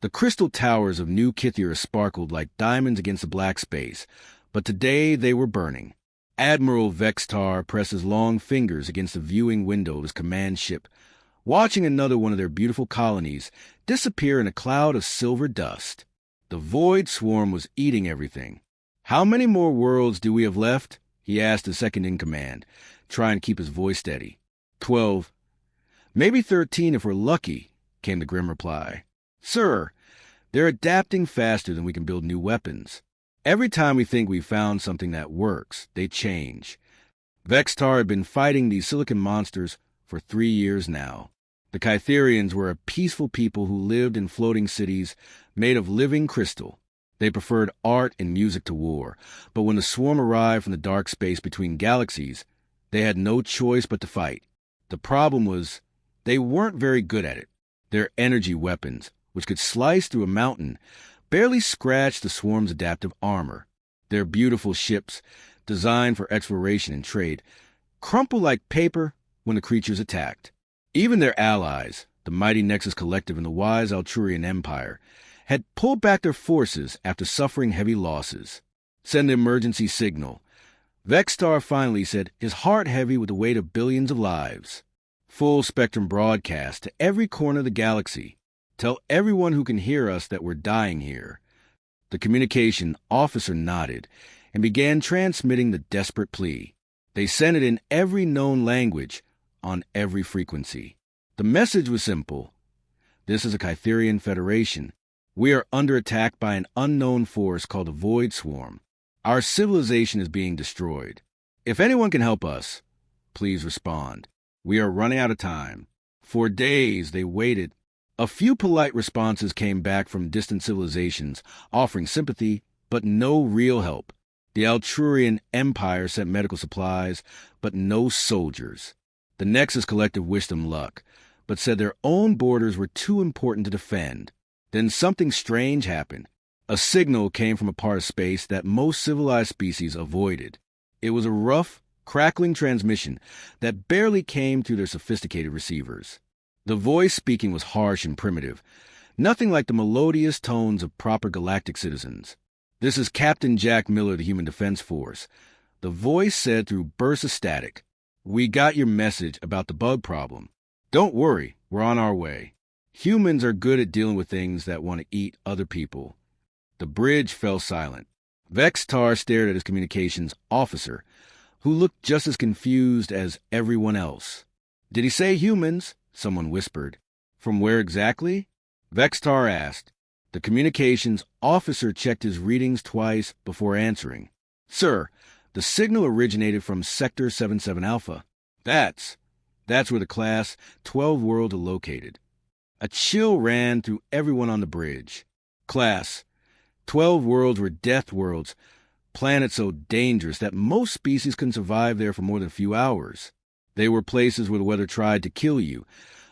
The crystal towers of New Kythera sparkled like diamonds against the black space, but today they were burning. Admiral Vextar pressed his long fingers against the viewing window of his command ship, watching another one of their beautiful colonies disappear in a cloud of silver dust. The void swarm was eating everything. "How many more worlds do we have left?" he asked his second-in-command, trying to keep his voice steady. 12. "Maybe 13 if we're lucky," came the grim reply. "Sir, they're adapting faster than we can build new weapons. Every time we think we've found something that works, they change." Vextar had been fighting these silicon monsters for 3 years now. The Kytherians were a peaceful people who lived in floating cities made of living crystal. They preferred art and music to war, but when the swarm arrived from the dark space between galaxies, they had no choice but to fight. The problem was, they weren't very good at it. Their energy weapons, which could slice through a mountain, barely scratched the swarm's adaptive armor. Their beautiful ships, designed for exploration and trade, crumpled like paper when the creatures attacked. Even their allies, the mighty Nexus Collective and the wise Alturian Empire, had pulled back their forces after suffering heavy losses. "Send the emergency signal." Vextar finally said, his heart heavy with the weight of billions of lives. "Full spectrum broadcast to every corner of the galaxy. Tell everyone who can hear us that we're dying here." The communication officer nodded and began transmitting the desperate plea. They sent it in every known language, on every frequency. The message was simple. "This is a Kytherian Federation. We are under attack by an unknown force called the Void Swarm. Our civilization is being destroyed. If anyone can help us, please respond. We are running out of time." For days they waited. A few polite responses came back from distant civilizations, offering sympathy, but no real help. The Alturian Empire sent medical supplies, but no soldiers. The Nexus Collective wished them luck, but said their own borders were too important to defend. Then something strange happened. A signal came from a part of space that most civilized species avoided. It was a rough, crackling transmission that barely came through their sophisticated receivers. The voice speaking was harsh and primitive, nothing like the melodious tones of proper galactic citizens. "This is Captain Jack Miller of the Human Defense Force." The voice said through bursts of static, "We got your message about the bug problem. Don't worry, we're on our way. Humans are good at dealing with things that want to eat other people." The bridge fell silent. Vextar stared at his communications officer, who looked just as confused as everyone else. "Did he say humans?" someone whispered. "From where exactly?" Vextar asked. The communications officer checked his readings twice before answering. "Sir, the signal originated from Sector 77 Alpha. That's where the Class 12 worlds are located." A chill ran through everyone on the bridge. Class 12 worlds were Deathworlds, planets so dangerous that most species couldn't survive there for more than a few hours. They were places where the weather tried to kill you,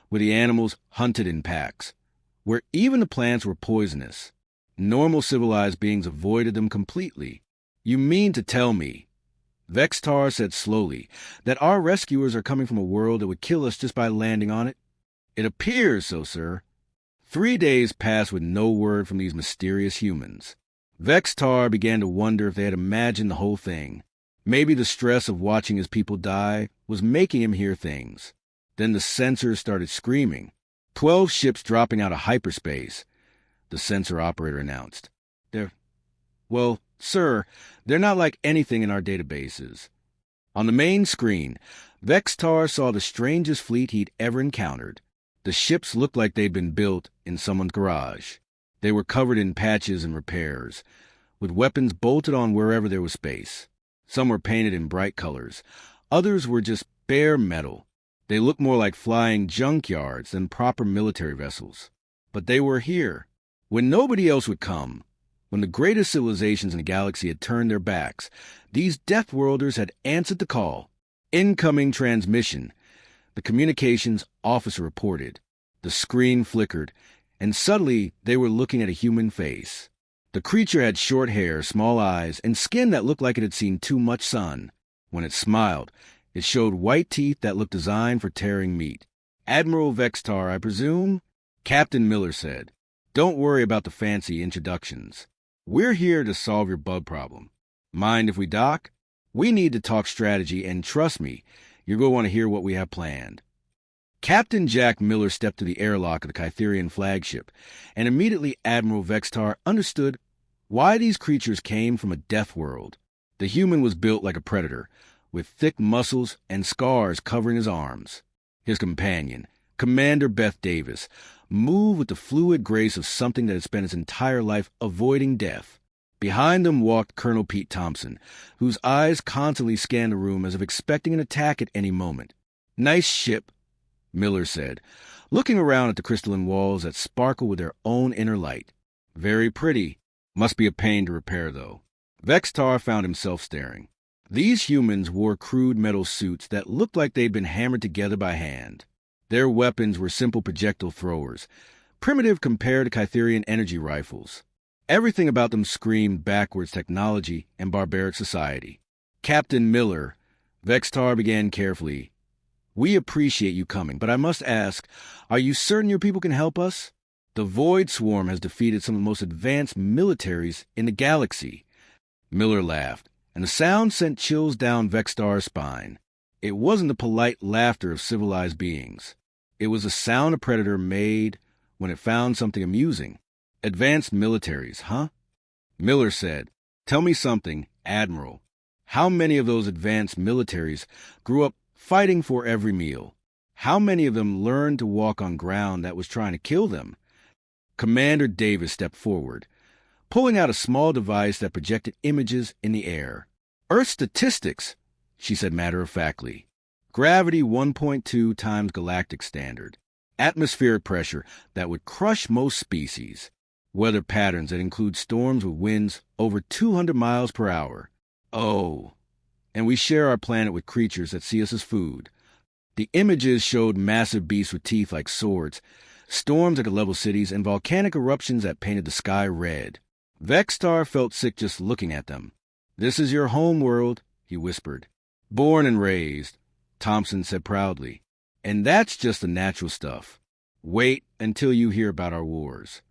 where the animals hunted in packs, where even the plants were poisonous. Normal civilized beings avoided them completely. "You mean to tell me," Vextar said slowly, "that our rescuers are coming from a world that would kill us just by landing on it?" "It appears so, sir." 3 days passed with no word from these mysterious humans. Vextar began to wonder if they had imagined the whole thing. Maybe the stress of watching his people die was making him hear things. Then the sensors started screaming. 12 ships dropping out of hyperspace, the sensor operator announced. Well, sir, they're not like anything in our databases." On the main screen, Vextar saw the strangest fleet he'd ever encountered. The ships looked like they'd been built in someone's garage. They were covered in patches and repairs, with weapons bolted on wherever there was space. Some were painted in bright colors. Others were just bare metal. They looked more like flying junkyards than proper military vessels. But they were here, when nobody else would come. When the greatest civilizations in the galaxy had turned their backs, these Deathworlders had answered the call. "Incoming transmission," the communications officer reported. The screen flickered, and suddenly they were looking at a human face. The creature had short hair, small eyes, and skin that looked like it had seen too much sun. When it smiled, it showed white teeth that looked designed for tearing meat. "Admiral Vextar, I presume?" Captain Miller said. Don't worry about the fancy introductions. We're here to solve your bug problem. Mind if we dock? We need to talk strategy, and trust me, you're going to want to hear what we have planned. Captain Jack Miller stepped to the airlock of the Kytherian flagship, and immediately Admiral Vextar understood why these creatures came from a death world. The human was built like a predator, with thick muscles and scars covering his arms. His companion, Commander Beth Davis, moved with the fluid grace of something that had spent its entire life avoiding death. Behind them walked Colonel Pete Thompson, whose eyes constantly scanned the room as if expecting an attack at any moment. "Nice ship," Miller said, looking around at the crystalline walls that sparkled with their own inner light. "Very pretty. Must be a pain to repair, though." Vextar found himself staring. These humans wore crude metal suits that looked like they'd been hammered together by hand. Their weapons were simple projectile throwers, primitive compared to Kytherian energy rifles. Everything about them screamed backwards technology and barbaric society. "Captain Miller," Vextar began carefully, "we appreciate you coming, but I must ask, are you certain your people can help us? The Void Swarm has defeated some of the most advanced militaries in the galaxy." Miller laughed, and the sound sent chills down Vextar's spine. It wasn't the polite laughter of civilized beings. It was the sound a predator made when it found something amusing. "Advanced militaries, huh?" Miller said, "Tell me something, Admiral. How many of those advanced militaries grew up fighting for every meal? How many of them learned to walk on ground that was trying to kill them?" Commander Davis stepped forward, pulling out a small device that projected images in the air. "Earth statistics," she said matter-of-factly. "Gravity 1.2 times galactic standard. Atmospheric pressure that would crush most species. Weather patterns that include storms with winds over 200 miles per hour. Oh, and we share our planet with creatures that see us as food." The images showed massive beasts with teeth like swords, storms that could level cities, and volcanic eruptions that painted the sky red. Vextar felt sick just looking at them. "This is your home world," he whispered. "Born and raised," Thompson said proudly. "And that's just the natural stuff. Wait until you hear about our wars."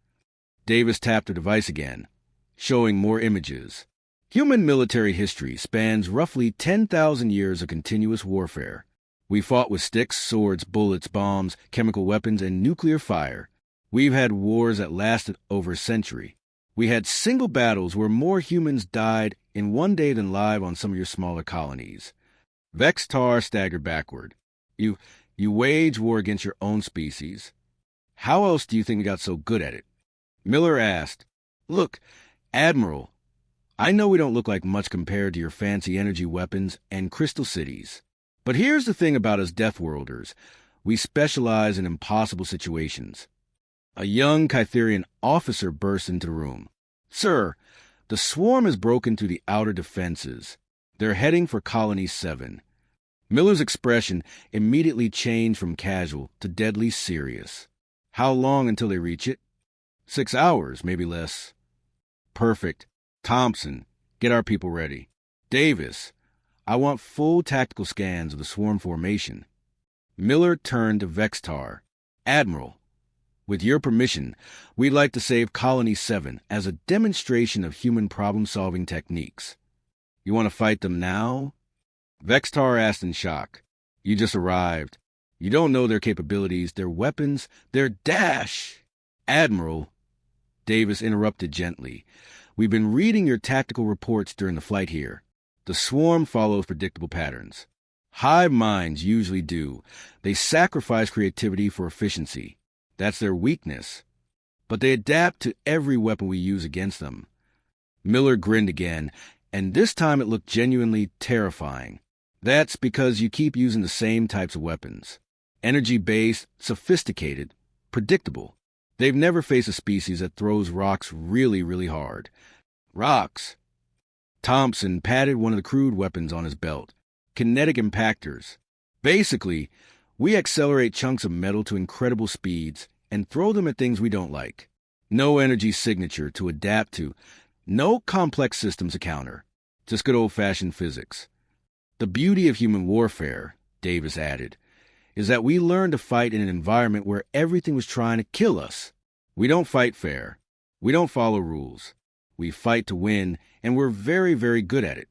Davis tapped the device again, showing more images. Human military history spans roughly 10,000 years of continuous warfare. We fought with sticks, swords, bullets, bombs, chemical weapons, and nuclear fire. We've had wars that lasted over a century. We had single battles where more humans died in one day than live on some of your smaller colonies. Vextar staggered backward. You wage war against your own species. How else do you think we got so good at it?" Miller asked, "Look, Admiral, I know we don't look like much compared to your fancy energy weapons and crystal cities. But here's the thing about us Deathworlders. We specialize in impossible situations." A young Kytherian officer burst into the room. "Sir, the swarm has broken through the outer defenses. They're heading for Colony 7. Miller's expression immediately changed from casual to deadly serious. "How long until they reach it?" 6 hours, maybe less." "Perfect. Thompson, get our people ready. Davis, I want full tactical scans of the swarm formation." Miller turned to Vextar. "Admiral, with your permission, we'd like to save Colony 7 as a demonstration of human problem-solving techniques. You want to fight them now?" Vextar asked in shock. "You just arrived. You don't know their capabilities, their weapons, their dash." "Admiral," Davis interrupted gently, "we've been reading your tactical reports during the flight here. The swarm follows predictable patterns. Hive minds usually do. They sacrifice creativity for efficiency. That's their weakness. But they adapt to every weapon we use against them." Miller grinned again, and this time it looked genuinely terrifying. "That's because you keep using the same types of weapons. Energy-based, sophisticated, predictable. They've never faced a species that throws rocks really, really hard." "Rocks?" Thompson patted one of the crude weapons on his belt. "Kinetic impactors. Basically, we accelerate chunks of metal to incredible speeds and throw them at things we don't like. No energy signature to adapt to. No complex systems to counter. Just good old-fashioned physics. The beauty of human warfare," Davis added, "is that we learned to fight in an environment where everything was trying to kill us. We don't fight fair. We don't follow rules. We fight to win, and we're very, very good at it.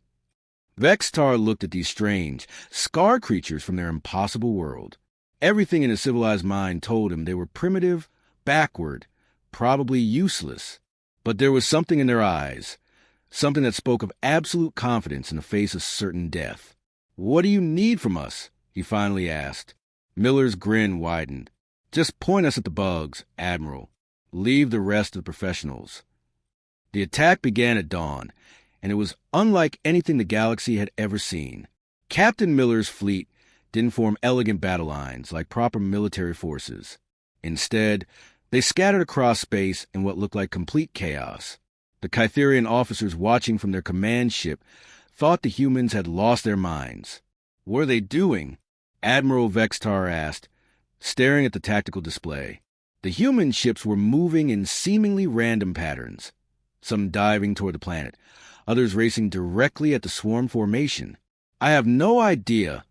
Vextar looked at these strange, scar creatures from their impossible world. Everything in his civilized mind told him they were primitive, backward, probably useless. But there was something in their eyes, something that spoke of absolute confidence in the face of certain death. "What do you need from us?" he finally asked. Miller's grin widened. "Just point us at the bugs, Admiral. Leave the rest to the professionals." The attack began at dawn, and it was unlike anything the galaxy had ever seen. Captain Miller's fleet didn't form elegant battle lines like proper military forces. Instead, they scattered across space in what looked like complete chaos. The Kytherian officers watching from their command ship thought the humans had lost their minds. "What are they doing?" Admiral Vextar asked, staring at the tactical display. The human ships were moving in seemingly random patterns, some diving toward the planet, others racing directly at the swarm formation. "I have no idea,"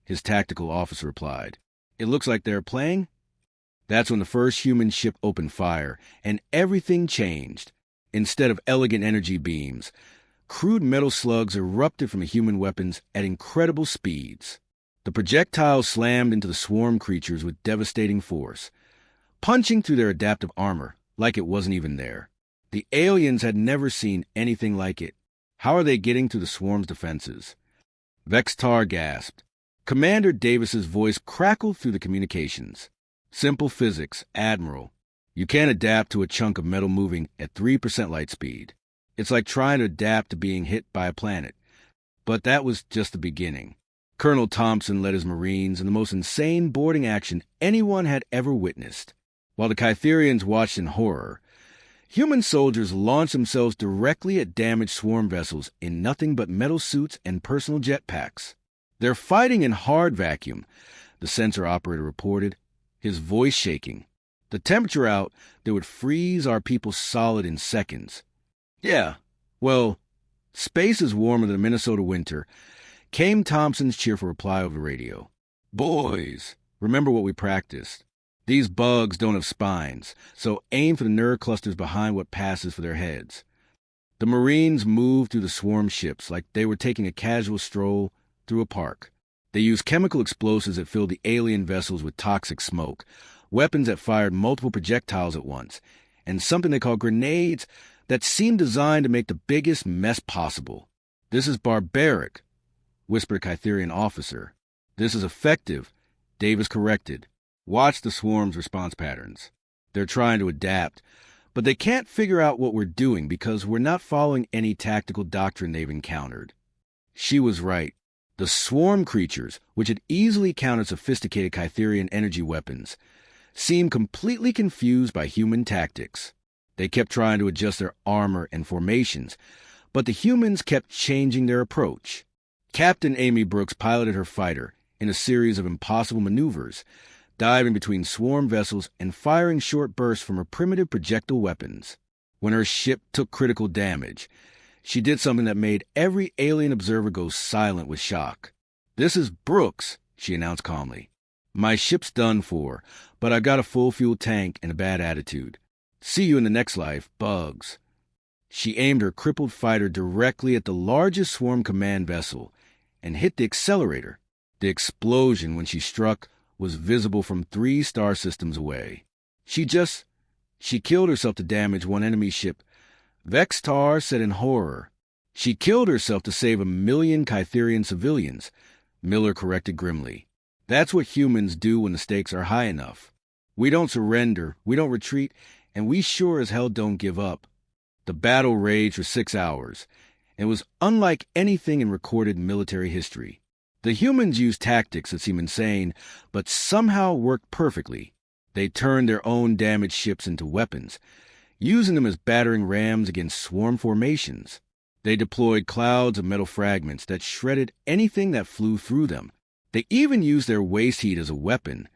his tactical officer replied. "It looks like they're playing." That's when the first human ship opened fire, and everything changed. Instead of elegant energy beams, crude metal slugs erupted from the human weapons at incredible speeds. The projectiles slammed into the swarm creatures with devastating force, punching through their adaptive armor like it wasn't even there. The aliens had never seen anything like it. How are they getting through the swarm's defenses? Vextar gasped. Commander Davis's voice crackled through the communications. "Simple physics, Admiral. You can't adapt to a chunk of metal moving at 3% light speed. It's like trying to adapt to being hit by a planet." But that was just the beginning. Colonel Thompson led his Marines in the most insane boarding action anyone had ever witnessed. While the Kytherians watched in horror, human soldiers launched themselves directly at damaged swarm vessels in nothing but metal suits and personal jetpacks. "They're fighting in hard vacuum," the sensor operator reported, his voice shaking. "The temperature out, they would freeze our people solid in seconds." "Yeah, well, space is warmer than the Minnesota winter," came Thompson's cheerful reply over the radio. "Boys, remember what we practiced. These bugs don't have spines, so aim for the nerve clusters behind what passes for their heads." The Marines moved through the swarm ships like they were taking a casual stroll through a park. They used chemical explosives that filled the alien vessels with toxic smoke, weapons that fired multiple projectiles at once, and something they called grenades that seemed designed to make the biggest mess possible. "This is barbaric," whispered a Kytherian officer. "This is effective," Davis corrected. "Watch the swarm's response patterns. They're trying to adapt, but they can't figure out what we're doing because we're not following any tactical doctrine they've encountered." She was right. The swarm creatures, which had easily countered sophisticated Kytherian energy weapons, seemed completely confused by human tactics. They kept trying to adjust their armor and formations, but the humans kept changing their approach. Captain Amy Brooks piloted her fighter in a series of impossible maneuvers, diving between swarm vessels and firing short bursts from her primitive projectile weapons. When her ship took critical damage, she did something that made every alien observer go silent with shock. "This is Brooks," she announced calmly. "My ship's done for, but I've got a full fuel tank and a bad attitude. See you in the next life, bugs." She aimed her crippled fighter directly at the largest swarm command vessel and hit the accelerator. The explosion when she struck was visible from 3 star systems away. She killed herself to damage one enemy ship," Vextar said in horror. "She killed herself to save 1,000,000 Kytherian civilians," Miller corrected grimly. "That's what humans do when the stakes are high enough. We don't surrender, we don't retreat, and we sure as hell don't give up." The battle raged for 6 hours, and was unlike anything in recorded military history. The humans used tactics that seem insane, but somehow worked perfectly. They turned their own damaged ships into weapons, using them as battering rams against swarm formations. They deployed clouds of metal fragments that shredded anything that flew through them. They even used their waste heat as a weapon,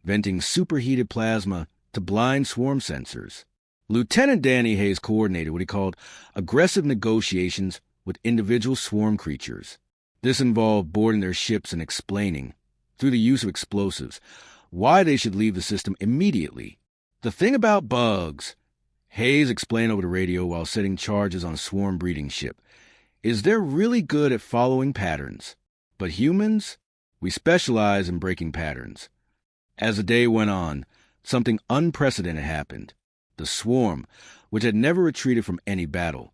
venting superheated plasma to blind swarm sensors. Lieutenant Danny Hayes coordinated what he called aggressive negotiations with individual swarm creatures. This involved boarding their ships and explaining, through the use of explosives, why they should leave the system immediately. The thing about bugs, Hayes explained over the radio while setting charges on a swarm breeding ship, is they're really good at following patterns. But humans, we specialize in breaking patterns. As the day went on, something unprecedented happened. The swarm, which had never retreated from any battle,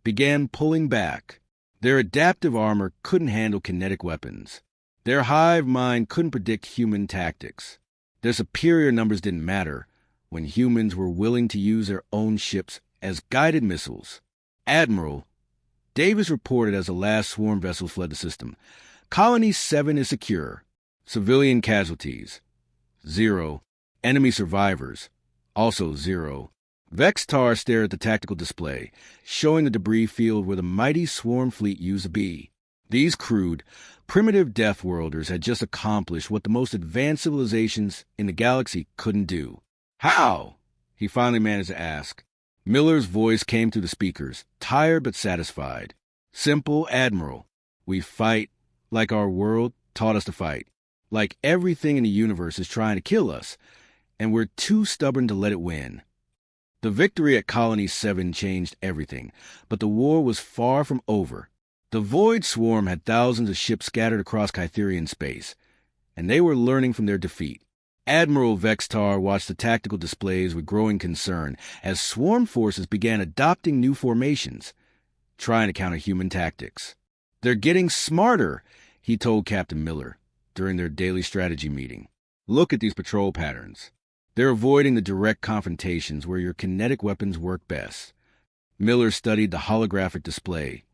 began pulling back. Their adaptive armor couldn't handle kinetic weapons. Their hive mind couldn't predict human tactics. Their superior numbers didn't matter when humans were willing to use their own ships as guided missiles. Admiral Davis reported as the last swarm vessels fled the system. Colony 7 is secure. Civilian casualties, 0. Enemy survivors, also 0. Vextar stared at the tactical display, showing the debris field where the mighty swarm fleet used to be. These crude, primitive Deathworlders had just accomplished what the most advanced civilizations in the galaxy couldn't do. How? He finally managed to ask. Miller's voice came through the speakers, tired but satisfied. Simple, Admiral. We fight like our world taught us to fight. Like everything in the universe is trying to kill us, and we're too stubborn to let it win. The victory at Colony 7 changed everything, but the war was far from over. The Void Swarm had thousands of ships scattered across Kytherian space, and they were learning from their defeat. Admiral Vextar watched the tactical displays with growing concern as swarm forces began adopting new formations, trying to counter human tactics. They're getting smarter, he told Captain Miller during their daily strategy meeting. Look at these patrol patterns. They're avoiding the direct confrontations where your kinetic weapons work best. Miller studied the holographic display,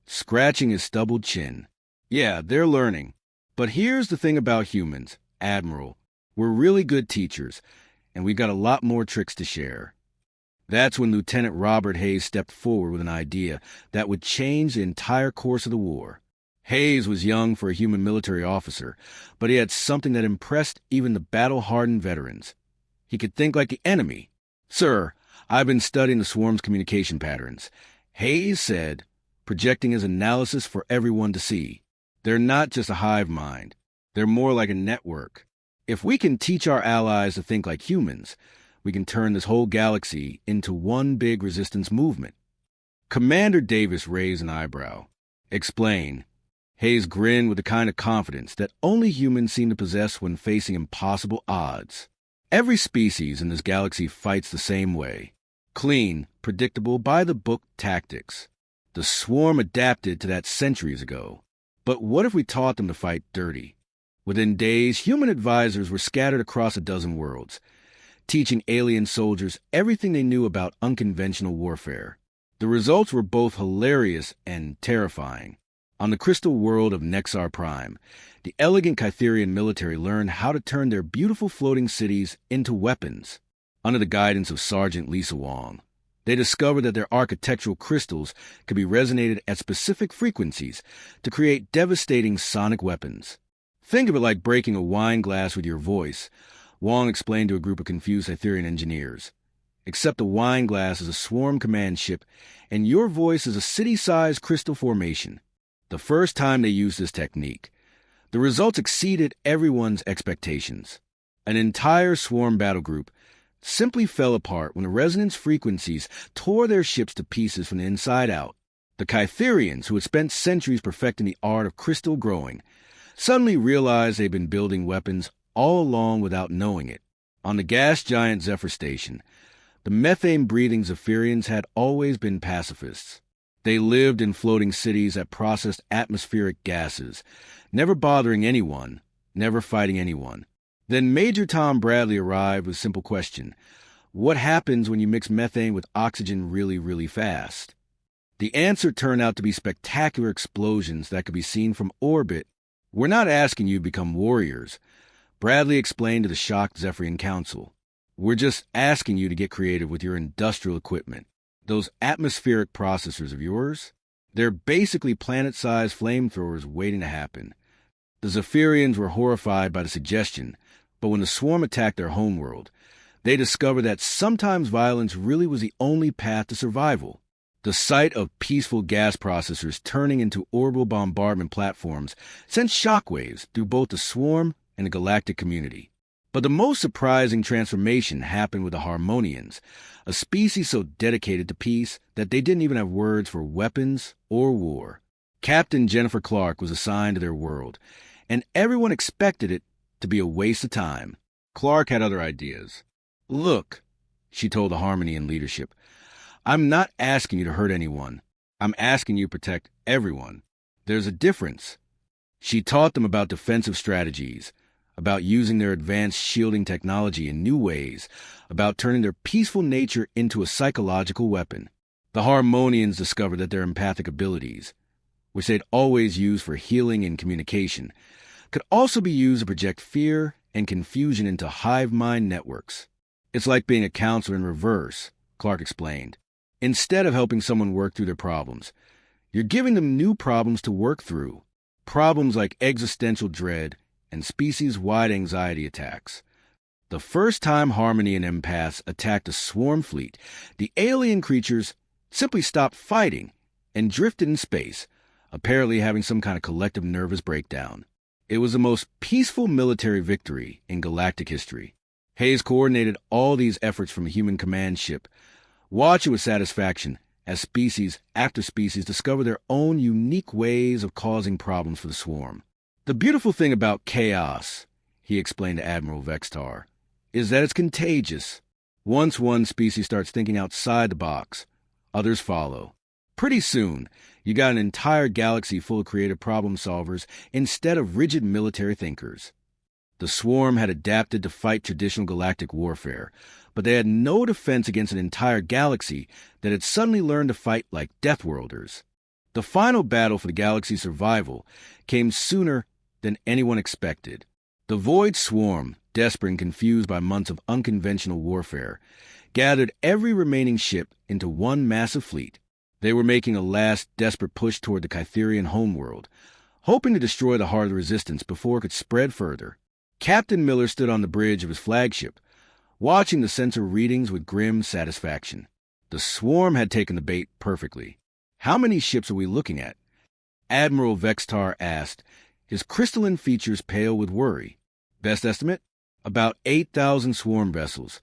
scratching his stubbled chin. Yeah, they're learning. But here's the thing about humans, Admiral. We're really good teachers, and we've got a lot more tricks to share. That's when Lieutenant Robert Hayes stepped forward with an idea that would change the entire course of the war. Hayes was young for a human military officer, but he had something that impressed even the battle-hardened veterans. He could think like the enemy. Sir, I've been studying the swarm's communication patterns, Hayes said, projecting his analysis for everyone to see. They're not just a hive mind. They're more like a network. If we can teach our allies to think like humans, we can turn this whole galaxy into one big resistance movement. Commander Davis raised an eyebrow. Explain. Hayes grinned with the kind of confidence that only humans seem to possess when facing impossible odds. Every species in this galaxy fights the same way. Clean, predictable, by-the-book tactics. The swarm adapted to that centuries ago. But what if we taught them to fight dirty? Within days, human advisors were scattered across a dozen worlds, teaching alien soldiers everything they knew about unconventional warfare. The results were both hilarious and terrifying. On the crystal world of Nexar Prime, the elegant Kytherian military learned how to turn their beautiful floating cities into weapons. Under the guidance of Sergeant Lisa Wong, they discovered that their architectural crystals could be resonated at specific frequencies to create devastating sonic weapons. Think of it like breaking a wine glass with your voice, Wong explained to a group of confused Etherian engineers. Except the wine glass is a swarm command ship, and your voice is a city-sized crystal formation. The first time they used this technique, the results exceeded everyone's expectations. An entire swarm battle group simply fell apart when the resonance frequencies tore their ships to pieces from the inside out. The Kytherians, who had spent centuries perfecting the art of crystal growing, suddenly realized they'd been building weapons all along without knowing it. On the gas giant Zephyr Station, the methane-breathing Zephyrians had always been pacifists. They lived in floating cities that processed atmospheric gases, never bothering anyone, never fighting anyone. Then Major Tom Bradley arrived with a simple question. What happens when you mix methane with oxygen really, really fast? The answer turned out to be spectacular explosions that could be seen from orbit. We're not asking you to become warriors, Bradley explained to the shocked Zephyrian Council. We're just asking you to get creative with your industrial equipment. Those atmospheric processors of yours, they're basically planet-sized flamethrowers waiting to happen. The Zephyrians were horrified by the suggestion, but when the swarm attacked their homeworld, they discovered that sometimes violence really was the only path to survival. The sight of peaceful gas processors turning into orbital bombardment platforms sent shockwaves through both the swarm and the galactic community. But the most surprising transformation happened with the Harmonians, a species so dedicated to peace that they didn't even have words for weapons or war. Captain Jennifer Clark was assigned to their world, and everyone expected it to be a waste of time. Clark had other ideas. "Look," she told the Harmonian leadership, "I'm not asking you to hurt anyone. I'm asking you to protect everyone. There's a difference." She taught them about defensive strategies, about using their advanced shielding technology in new ways, about turning their peaceful nature into a psychological weapon. The Harmonians discovered that their empathic abilities, which they'd always used for healing and communication, could also be used to project fear and confusion into hive mind networks. "It's like being a counselor in reverse," Clark explained. "Instead of helping someone work through their problems, you're giving them new problems to work through. Problems like existential dread and species-wide anxiety attacks. The first time Harmony and empaths attacked a swarm fleet, the alien creatures simply stopped fighting and drifted in space, apparently having some kind of collective nervous breakdown. It was the most peaceful military victory in galactic history. Hayes coordinated all these efforts from a human command ship, watching with satisfaction as species after species discover their own unique ways of causing problems for the swarm. The beautiful thing about chaos, he explained to Admiral Vextar, is that it's contagious. Once one species starts thinking outside the box, others follow. Pretty soon, you got an entire galaxy full of creative problem solvers instead of rigid military thinkers. The swarm had adapted to fight traditional galactic warfare, but they had no defense against an entire galaxy that had suddenly learned to fight like Deathworlders. The final battle for the galaxy's survival came sooner than anyone expected. The Void Swarm, desperate and confused by months of unconventional warfare, gathered every remaining ship into one massive fleet. They were making a last desperate push toward the Kytherian homeworld, hoping to destroy the heart of the resistance before it could spread further. Captain Miller stood on the bridge of his flagship, watching the sensor readings with grim satisfaction. The swarm had taken the bait perfectly. "How many ships are we looking at?" Admiral Vextar asked, his crystalline features pale with worry. "Best estimate? About 8,000 swarm vessels,"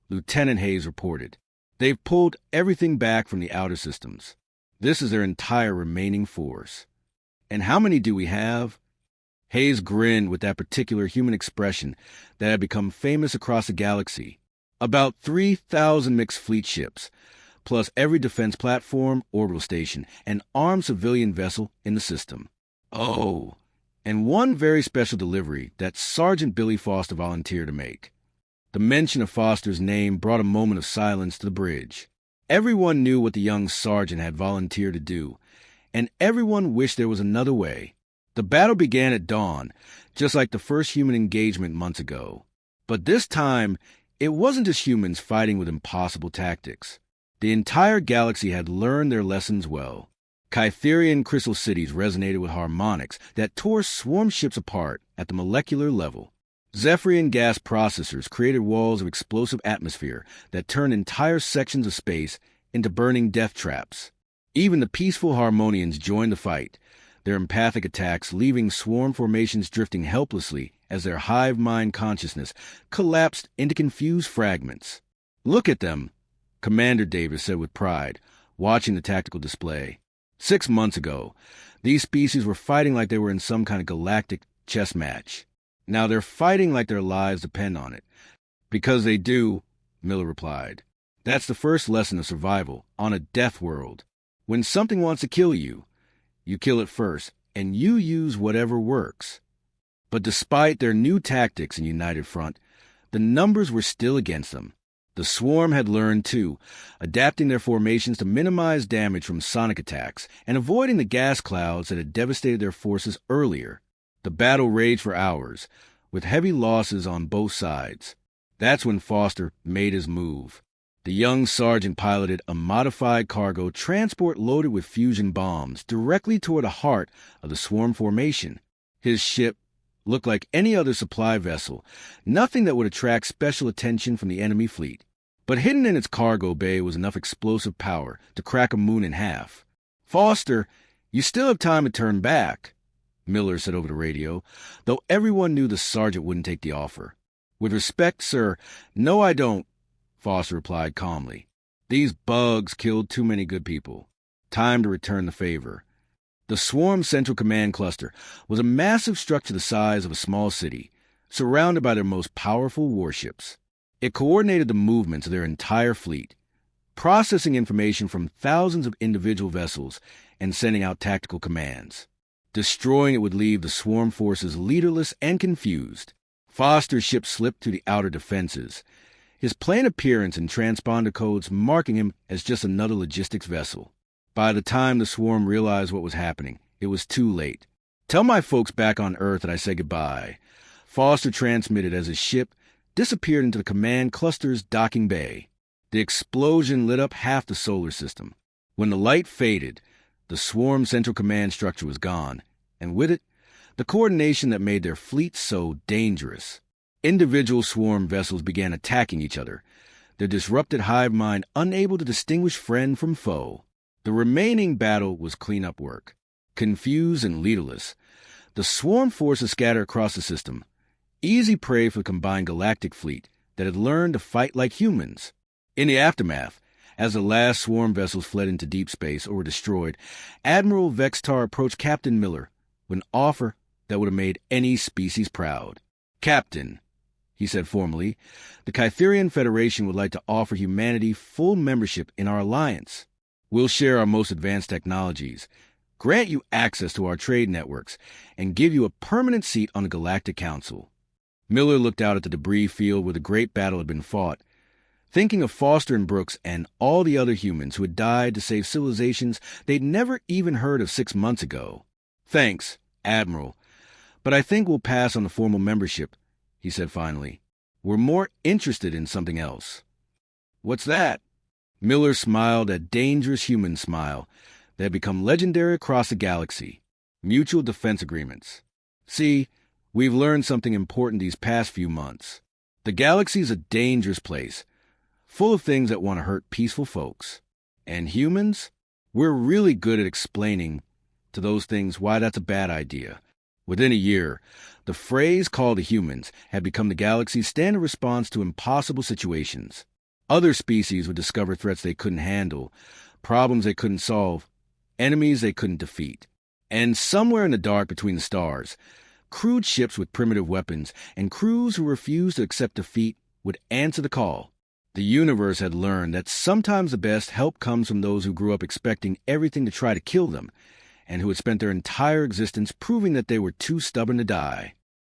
Lieutenant Hayes reported. "They've pulled everything back from the outer systems. This is their entire remaining force." "And how many do we have?" Hayes grinned with that particular human expression that had become famous across the galaxy. "About 3,000 mixed fleet ships, plus every defense platform, orbital station, and armed civilian vessel in the system. Oh, and one very special delivery that Sergeant Billy Foster volunteered to make." The mention of Foster's name brought a moment of silence to the bridge. Everyone knew what the young sergeant had volunteered to do, and everyone wished there was another way. The battle began at dawn, just like the first human engagement months ago. But this time, it wasn't just humans fighting with impossible tactics. The entire galaxy had learned their lessons well. Kytherian crystal cities resonated with harmonics that tore swarm ships apart at the molecular level. Zephyrian gas processors created walls of explosive atmosphere that turned entire sections of space into burning death traps. Even the peaceful Harmonians joined the fight, their empathic attacks leaving swarm formations drifting helplessly as their hive mind consciousness collapsed into confused fragments. "Look at them," Commander Davis said with pride, watching the tactical display. 6 months ago, these species were fighting like they were in some kind of galactic chess match. Now they're fighting like their lives depend on it. "Because they do," Miller replied. "That's the first lesson of survival on a death world. When something wants to kill you, you kill it first, and you use whatever works." But despite their new tactics and united front, the numbers were still against them. The swarm had learned, too, adapting their formations to minimize damage from sonic attacks and avoiding the gas clouds that had devastated their forces earlier. The battle raged for hours, with heavy losses on both sides. That's when Foster made his move. The young sergeant piloted a modified cargo transport loaded with fusion bombs directly toward the heart of the swarm formation. His ship looked like any other supply vessel, nothing that would attract special attention from the enemy fleet. But hidden in its cargo bay was enough explosive power to crack a moon in half. "Foster, you still have time to turn back," Miller said over the radio, though everyone knew the sergeant wouldn't take the offer. "With respect, sir, no I don't," Foster replied calmly. "These bugs killed too many good people. Time to return the favor." The Swarm Central Command Cluster was a massive structure the size of a small city, surrounded by their most powerful warships. It coordinated the movements of their entire fleet, processing information from thousands of individual vessels and sending out tactical commands. Destroying it would leave the swarm forces leaderless and confused. Foster's ship slipped through the outer defenses, his plain appearance and transponder codes marking him as just another logistics vessel. By the time the swarm realized what was happening, it was too late. "Tell my folks back on Earth that I say goodbye," Foster transmitted as his ship disappeared into the command cluster's docking bay. The explosion lit up half the solar system. When the light faded, the swarm central command structure was gone, and with it, the coordination that made their fleet so dangerous. Individual swarm vessels began attacking each other, their disrupted hive mind unable to distinguish friend from foe. The remaining battle was cleanup work. Confused and leaderless, the swarm forces scattered across the system, easy prey for the combined galactic fleet that had learned to fight like humans. In the aftermath, as the last swarm vessels fled into deep space or were destroyed, Admiral Vextar approached Captain Miller with an offer that would have made any species proud. "Captain," he said formally, "the Kytherian Federation would like to offer humanity full membership in our alliance. We'll share our most advanced technologies, grant you access to our trade networks, and give you a permanent seat on the Galactic Council." Miller looked out at the debris field where the great battle had been fought, thinking of Foster and Brooks and all the other humans who had died to save civilizations they'd never even heard of 6 months ago. "Thanks, Admiral, but I think we'll pass on the formal membership," he said finally. "We're more interested in something else." "What's that?" Miller smiled that dangerous human smile that had become legendary across the galaxy. "Mutual defense agreements. See, we've learned something important these past few months. The galaxy's a dangerous place, full of things that want to hurt peaceful folks. And humans, we're really good at explaining to those things why that's a bad idea." Within a year, the phrase called the humans had become the galaxy's standard response to impossible situations. Other species would discover threats they couldn't handle, problems they couldn't solve, enemies they couldn't defeat. And somewhere in the dark between the stars, crude ships with primitive weapons and crews who refused to accept defeat would answer the call. The universe had learned that sometimes the best help comes from those who grew up expecting everything to try to kill them, and who had spent their entire existence proving that they were too stubborn to die.